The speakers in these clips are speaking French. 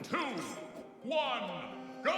2, 1, go!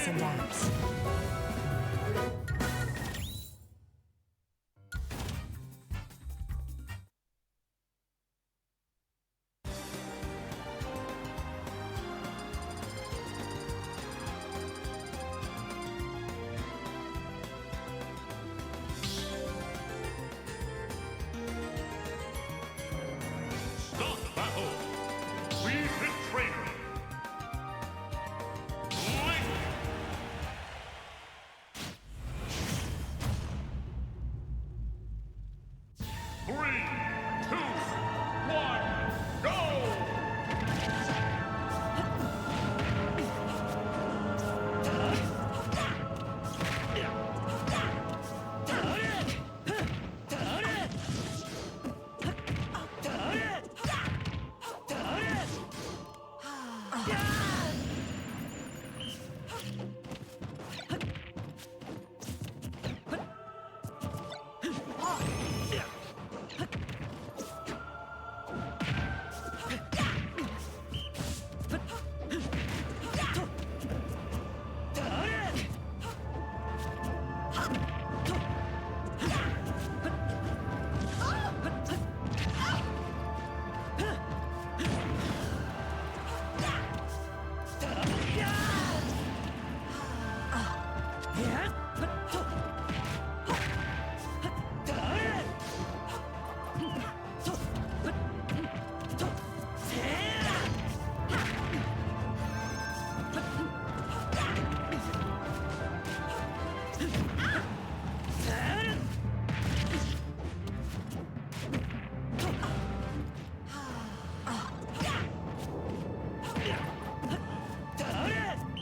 And dance. Stop battle! We hit trainer! Link! 3, 2, 1, go!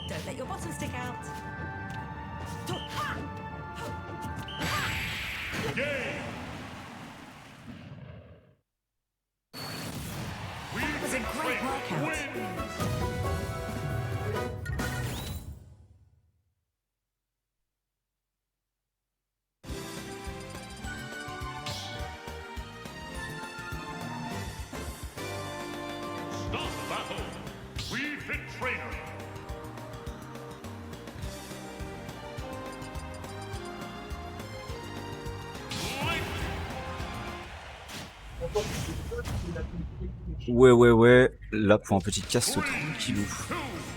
Don't let your bottom stick out. Game! That was a great workout. Wins! Ouais. Là, pour un petit cast tranquillou.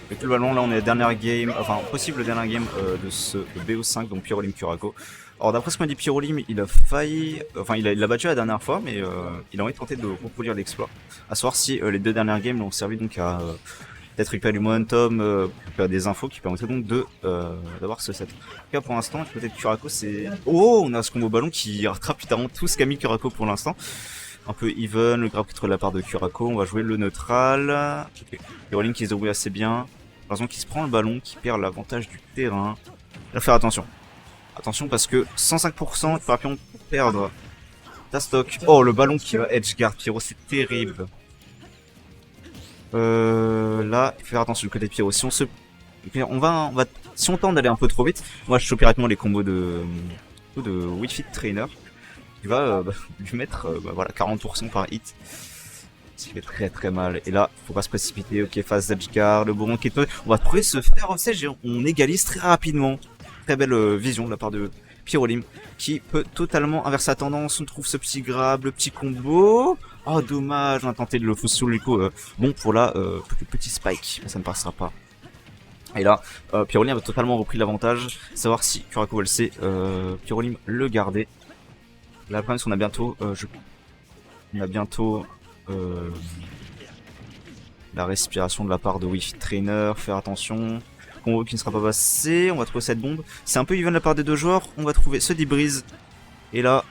Avec le ballon, là, on est à la dernière game, enfin, possible dernière game de ce BO5, donc Pyrolim Curako. Alors, d'après ce qu'on m'a dit, Pyrolim, il a failli. Enfin, il l'a battu la dernière fois, mais il a envie de tenter de reproduire l'exploit. À savoir si les deux dernières games l'ont servi donc à peut-être récupérer du momentum, récupérer des infos qui permettraient donc de d'avoir ce set. En tout cas, pour l'instant, peut-être Curako, c'est. Oh, on a ce combo ballon qui rattrape littéralement tout ce qu'a mis Curako pour l'instant. Un peu even, le grab contre la part de Curako, on va jouer le neutral. Okay. Pyrolim qui se débrouille assez bien. Par exemple, qui se prend le ballon, qui perd l'avantage du terrain. Il va faire attention. Attention parce que 105%, tu vas perdre ta stock. Oh, le ballon qui va edgeguard Pyro, c'est terrible. Là, il faut faire attention du côté de Pyro. Si on se... Si on tente d'aller un peu trop vite, moi je chope directement les combos de Wii Fit Trainer. Tu vas lui mettre voilà, 40% par hit. Ce qui fait très mal. Et là, faut pas se précipiter. Ok, phase d'edgeguard, le bourron qui est... On va trouver ce faire offset, on égalise très rapidement. Très belle vision de la part de Pyrolim, qui peut totalement inverser sa tendance. On trouve ce petit grab, le petit combo. Oh, dommage, on a tenté de le foutre sur le coup. Bon, pour là, petit spike, ça ne passera pas. Et là, Pyrolim a totalement repris l'avantage. Savoir si Curako va le sait, Pyrolim le garder. Là, le problème, c'est qu'on a bientôt... On a bientôt... la respiration de la part de Wi-Fi Trainer, faire attention, combo qui ne sera pas passé, on va trouver cette bombe, c'est un peu even de la part des deux joueurs, on va trouver ce débrise, et là,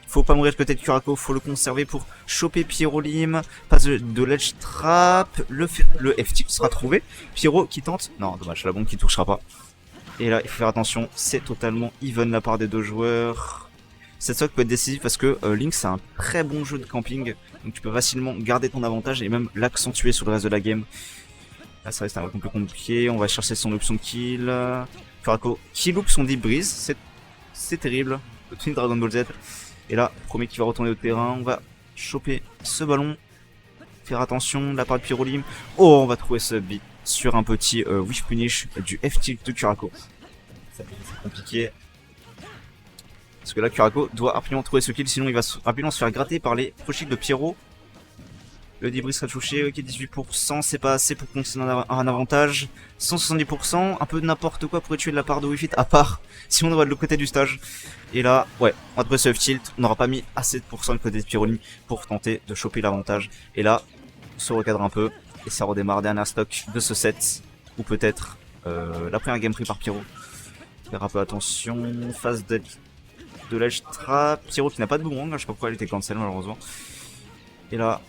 faut pas mourir de côté de Curako, faut le conserver pour choper Pyrolim, passe de l'edge trap, le F-tip sera trouvé, Pyro qui tente, non dommage, la bombe qui touchera pas, et là il faut faire attention, c'est totalement even de la part des deux joueurs. Cette stock peut être décisive parce que Link c'est un très bon jeu de camping, donc tu peux facilement garder ton avantage et même l'accentuer sur le reste de la game. Là ça reste un peu compliqué, on va chercher son option de kill. Curako qui loupe son deep breeze, c'est terrible, le Twin Dragon Ball Z. Et là, premier qui va retourner au terrain, on va choper ce ballon, faire attention de la part de Pyrolim. Oh, on va trouver ce beat sur un petit Wish Punish du F-tilt de Curako. C'est compliqué. Parce que là, Curako doit rapidement trouver ce kill, sinon il va rapidement se faire gratter par les prochiques de Pyro. Le débris sera touché, ok, 18%, c'est pas assez pour qu'on ait un avantage. 170%, un peu de n'importe quoi pour tuer de la part de Wi-Fi, à part si on va de l'autre côté du stage. Et là, ouais, on va trouver ce F-tilt, on n'aura pas mis assez de pourcents du côté de Pyrolim pour tenter de choper l'avantage. Et là, on se recadre un peu, et ça redémarre, dernière stock de ce set, ou peut-être la première game pris par Pyro. Faire un peu attention, phase de l'edge trap, Pyro qui n'a pas de boomerang, je sais pas pourquoi elle était cancel malheureusement. Et là,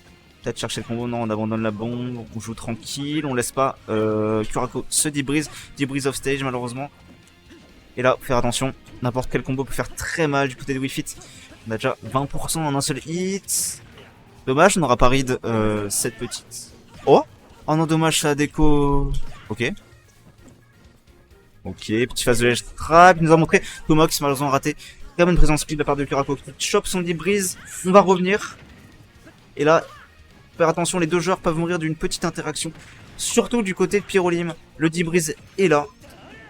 peut-être chercher le combo, non on abandonne la bombe, on joue tranquille, on laisse pas Curako se débrise off stage malheureusement. Et là, faire attention, n'importe quel combo peut faire très mal du côté de Wi-Fi. On a déjà 20% en un seul hit. Dommage, on n'aura pas read cette petite. Oh non, dommage, ça a déco. Ok, petite phase de l'edge trap, il nous a montré Tomox malheureusement raté. Très bonne présence speed de la part de Curako qui chope son débrise. On va revenir. Et là, faire attention, les deux joueurs peuvent mourir d'une petite interaction. Surtout du côté de Pyrolim. Le débrise est là.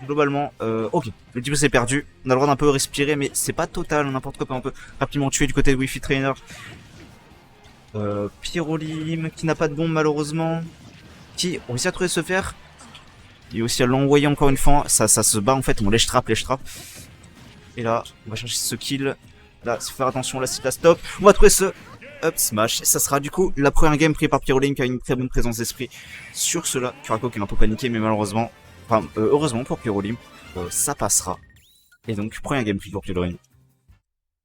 Globalement, ok. Le débrise est perdu. On a le droit d'un peu respirer, mais c'est pas total. N'importe quoi peut un peu rapidement tuer du côté de Wi-Fi Trainer. Pyrolim qui n'a pas de bombe malheureusement. Qui réussit à trouver ce fer. Et aussi à l'envoyer encore une fois. Ça se bat en fait. On lèche trap. Et là, on va chercher ce kill. Là, faut faire attention, là c'est la stop. On va trouver ce up smash. Et ça sera du coup la première game prise par Pyrolim qui a une très bonne présence d'esprit sur cela. Curako qui est un peu paniqué, mais malheureusement, enfin, heureusement pour Pyrolim, ça passera. Et donc, première game prise pour Pyrolim.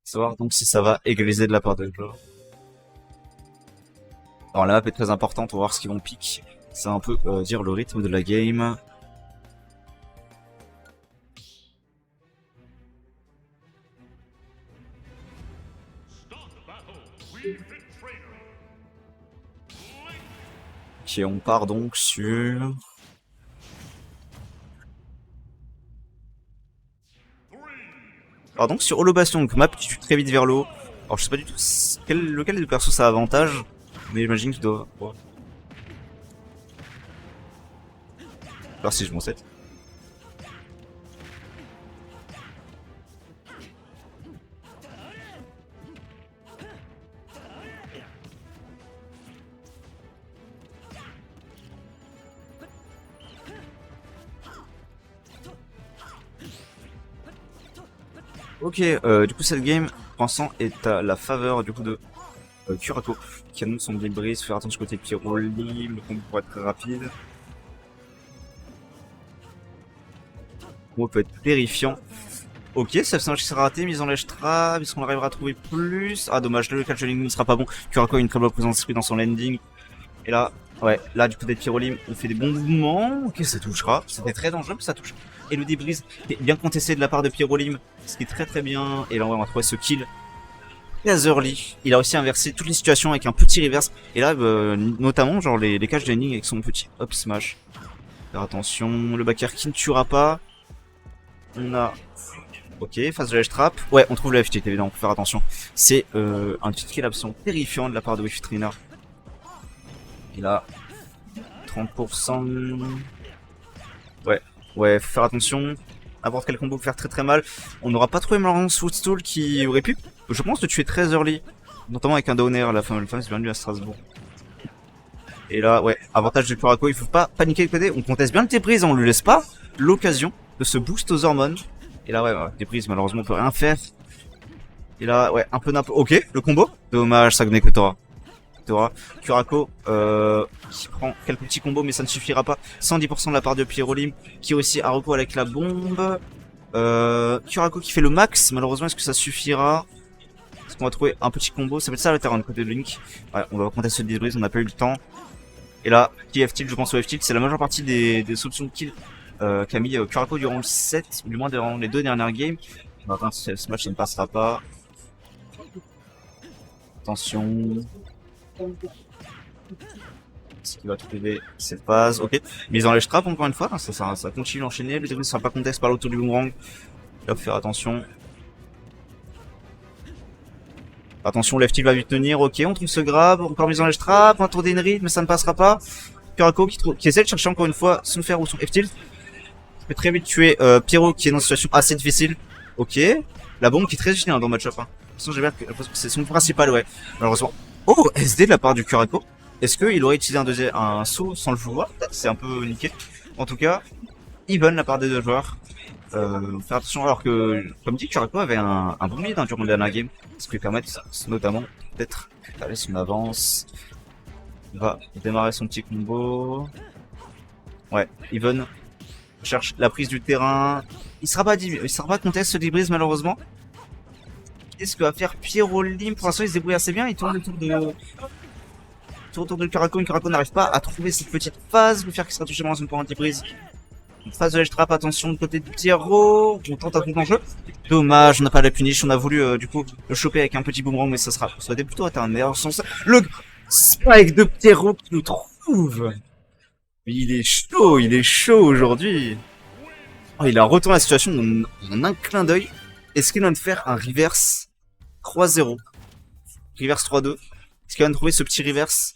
Savoir donc si ça va égaliser de la part de joueurs. Alors la map est très importante, on va voir ce qu'ils vont pick. Ça va un peu dire le rythme de la game. Ok, on part donc sur... Alors donc sur Holobastion, donc map qui tue très vite vers le haut. Alors je sais pas du tout lequel des deux persos ça a avantage, mais j'imagine qu'il doit... Ouais. Alors si je m'en set. Ok, du coup cette game, pour l'instant, est à la faveur du coup de Kurako, qui annonce son débris, faire attention côté pyro libre, le combo pour être très rapide. Le combo peut être terrifiant. Ok, ça c'est un qui sera raté, mise en lèche trap, est-ce qu'on arrivera à trouver plus? Ah dommage, le calculing ne sera pas bon. Kurako a une très bonne présence d'esprit dans son landing. Et là, ouais, là du côté de Pyrolim, on fait des bons mouvements. Ok, ça touchera. C'était très dangereux, mais ça touche. Et le débris est bien contesté de la part de Pyrolim, ce qui est très très bien. Et là, on va trouver ce kill. Très early. Il a réussi à inverser toutes les situations avec un petit reverse. Et là, notamment, genre les caches d'ending avec son petit up smash. Faire attention, le backer qui ne tuera pas. On a... Ok, face de l'edge trap. Ouais, on trouve le FT, évidemment, faut faire attention. C'est un petit kill absent terrifiant de la part de Wi-Fi Trainer. Et là, 30%. Ouais, faut faire attention. N'importe quel combo peut faire très très mal. On n'aura pas trouvé Malance Footstool qui aurait pu, je pense, le tuer très early. Notamment avec un downer à la fin. Le fameux bienvenue à Strasbourg. Et là, ouais, avantage de Kurako, il faut pas paniquer de côté. On conteste bien le débris, on lui laisse pas l'occasion de se boost aux hormones. Et là, ouais, débris, malheureusement, on peut rien faire. Et là, ouais, un peu n'importe. Ok, le combo. Dommage, Sagne Kotora. Kurako qui prend quelques petits combos mais ça ne suffira pas. 110% de la part de Pyrolim qui aussi a recours avec la bombe. Kurako qui fait le max, malheureusement est-ce que ça suffira? Est-ce qu'on va trouver un petit combo? Ça va être ça le terrain de côté de Link. Ouais, on va contester ce débris, on n'a pas eu le temps. Et là, qui F-tilt, je pense au F-tilt, c'est la majeure partie des options de kill qu'a mis Kurako durant le set, du moins durant les 2 dernières games. On va voir si ce match ça ne passera pas. Attention. Ce qui va trouver cette phase, ok. Mise en lèche trap encore une fois, ça continue d'enchaîner, le débris ne sera pas contest par l'autour du boomerang. Là, faut faire attention. Attention, left il va vite tenir, ok, on trouve ce grab, encore mise en lèche trap, on va tourner une ride, mais ça ne passera pas. Kurako qui essaie de chercher encore une fois son fer ou son F-tilt. Ça peut très vite tuer Pyro qui est dans une situation assez difficile. Ok. La bombe qui est très utile dans le match-up. Hein. De toute façon, j'ai bien que c'est son principal, ouais. Malheureusement. Oh, SD de la part du Kurako. Est-ce qu'il aurait utilisé un saut sans le vouloir? C'est un peu niqué. En tout cas, even de la part des deux joueurs. Faire attention alors que, comme dit, Kurako avait un bon mid durant le dernier game. Ce qui lui permet notamment peut-être d'aller son avance. Il va démarrer son petit combo. Ouais, even cherche la prise du terrain. Il sera pas contest ce débris malheureusement. Qu'est-ce que va faire Pyrolim? Pour l'instant il se débrouille assez bien, il tourne autour de Kurako. Kurako n'arrive pas à trouver cette petite phase. Le faire qui sera touché dans une point anti-brise. Phase de l'edge trap, attention de côté de Pyro. On tente un truc en jeu. Dommage, on n'a pas la punish. On a voulu du coup le choper avec un petit boomerang, mais ça aurait plutôt été un meilleur sens. Le spike de Pyro qui nous trouve. Il est chaud aujourd'hui. Oh, il a retourné la situation en un clin d'œil. Est-ce qu'il vient de faire un reverse 3-0? Reverse 3-2. Est-ce qu'il vient de trouver ce petit reverse?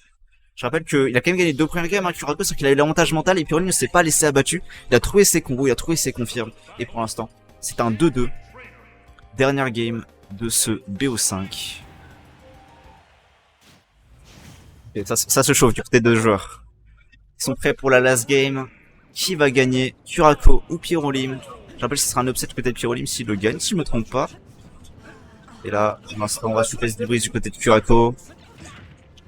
Je rappelle qu'il a quand même gagné 2 premières games, hein, Kurako, c'est qu'il a eu l'avantage mental et Pyrolim ne s'est pas laissé abattu. Il a trouvé ses combos, il a trouvé ses confirmes. Et pour l'instant, c'est un 2-2. Dernière game de ce BO5. Et ça se chauffe du côté de deux joueurs. Ils sont prêts pour la last game. Qui va gagner, Kurako ou Pyrolim? Je rappelle que ce sera un upset peut-être Pyrolim s'il le gagne, si je me trompe pas. Et là, on va souffler ce débris du côté de Kurako.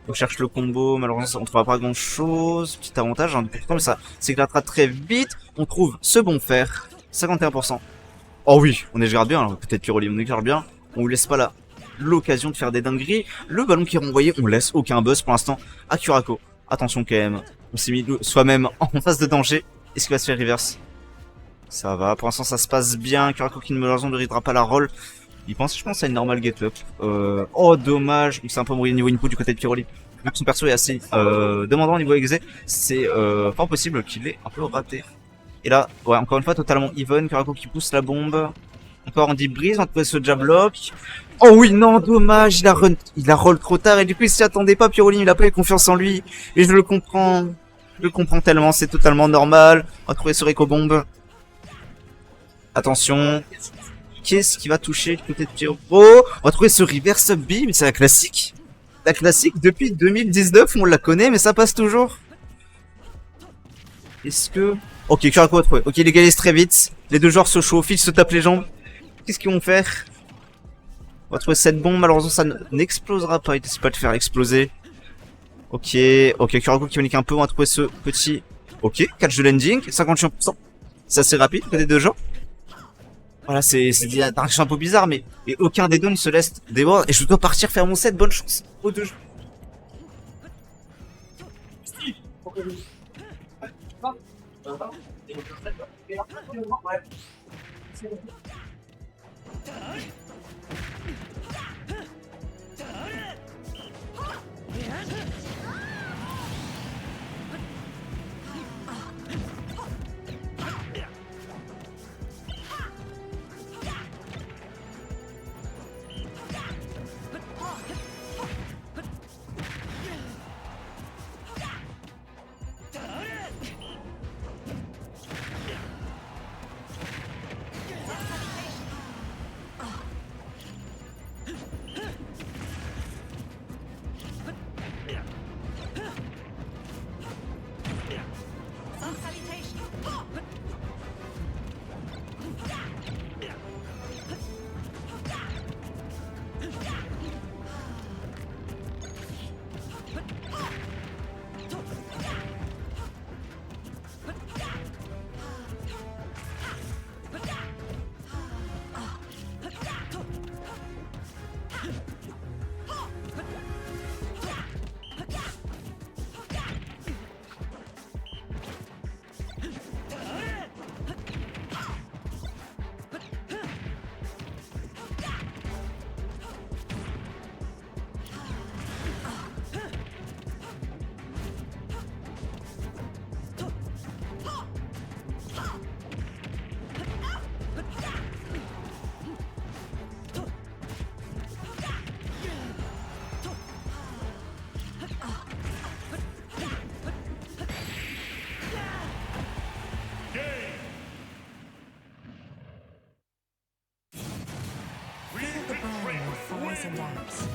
On cherche le combo, malheureusement on trouvera pas grand chose. Petit avantage, hein, pourtant, mais ça s'éclatera très vite. On trouve ce bon fer, 51%. Oh oui, on éclaire bien, peut-être Pyrolim, on éclaire bien. On lui laisse pas l'occasion de faire des dingueries. Le ballon qui est renvoyé, on laisse aucun buzz pour l'instant à Kurako. Attention quand même, on s'est mis soi-même en face de danger. Est-ce qu'il va se faire reverse? Ça va, pour l'instant ça se passe bien. Kurako qui malheureusement ne ridera pas la roll. Je pense à une normal get up. Oh dommage, il s'est un peu mouillé au niveau input du côté de Pyrolim. Vu que son perso est assez demandant au niveau exé, c'est fort possible qu'il ait un peu raté. Et là, ouais, encore une fois totalement even. Kurako qui pousse la bombe. Encore en deep breeze, on va trouver ce jab lock. Oh oui, non, dommage, il a roll trop tard et du coup il s'y attendait pas. Pyrolim, il a pas eu confiance en lui. Et je le comprends. Je le comprends tellement, c'est totalement normal. On va trouver ce Reco bombe. Attention. Qu'est-ce qui va toucher du côté de Pyro? On va trouver ce reverse B, mais c'est la classique. La classique depuis 2019, on la connaît, mais ça passe toujours. Est-ce que... Ok, Kurako a trouvé. Ok, il égalise très vite. Les deux joueurs se chauffent, ils se tapent les jambes. Qu'est-ce qu'ils vont faire? On va trouver cette bombe, malheureusement ça n'explosera pas, il décide pas de faire exploser. Ok, Kuraku qui panique un peu, on va trouver ce petit... Ok, catch de landing, 51%. C'est assez rapide, côté de gens. Voilà, c'est des interactions un peu bizarres, mais et aucun des deux ne se laisse dévorer. Et je dois partir faire mon set, bonne chance aux deux jeux. Feel the burn of falls and apps.